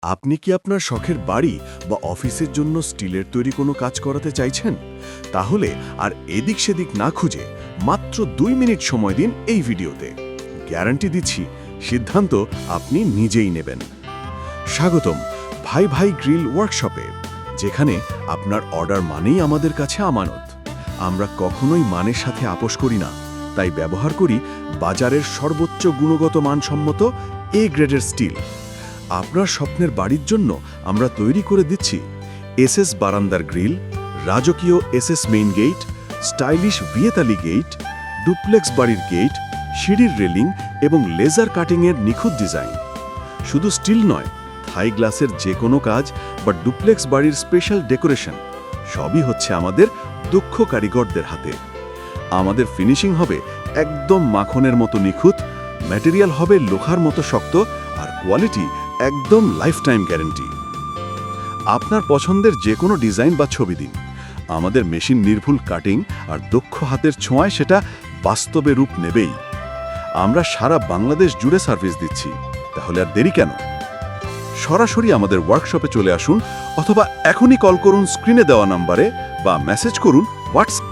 আপনি কি আপনার শখের বাড়ি বা অফিসের জন্য স্টিলের তৈরি কোনো কাজ করাতে চাইছেন? তাহলে আর এদিক সেদিক না খুঁজে মাত্র 2 মিনিট সময় দিন এই ভিডিওতে। গ্যারান্টি দিচ্ছি, সিদ্ধান্ত আপনি নিজেই নেবেন। স্বাগতম ভাই ভাই গ্রিল ওয়ার্কশপে, যেখানে আপনার অর্ডার মানেই আমাদের কাছে আমানত। আমরা কখনোই মানের সাথে আপোষ করি না, তাই ব্যবহার করি বাজারের সর্বোচ্চ গুণগত মানসম্মত এ গ্রেডের স্টিল। আপনার স্বপ্নের বাড়ির জন্য আমরা তৈরি করে দিচ্ছি এসএস বারান্দার গ্রিল, রাজকীয় এসএস মেইন গেট, স্টাইলিশ ভিয়েতালি গেট, ডুপ্লেক্স বাড়ির গেট, সিঁড়ির রেলিং এবং লেজার কাটিংয়ের নিখুঁত ডিজাইন। শুধু স্টিল নয়, থাই গ্লাসের যে কোনো কাজ বা ডুপ্লেক্স বাড়ির স্পেশাল ডেকোরেশন সবই হচ্ছে আমাদের দক্ষ কারিগরদের হাতে। আমাদের ফিনিশিং হবে একদম মাখনের মতো নিখুঁত, ম্যাটেরিয়াল হবে লোহার মতো শক্ত, আর কোয়ালিটি একদম লাইফটাইম গ্যারান্টি। আপনার পছন্দের যে কোনো ডিজাইন বা ছবি দিন, আমাদের মেশিন নির্ভুল কাটিং আর দক্ষ হাতের ছোঁয়ায় সেটা বাস্তবে রূপ নেবেই। আমরা সারা বাংলাদেশ জুড়ে সার্ভিস দিচ্ছি, তাহলে আর দেরি কেন? সরাসরি আমাদের ওয়ার্কশপে চলে আসুন, অথবা এখনই কল করুন স্ক্রিনে দেওয়া নাম্বারে বা মেসেজ করুন হোয়াটসঅ্যাপ।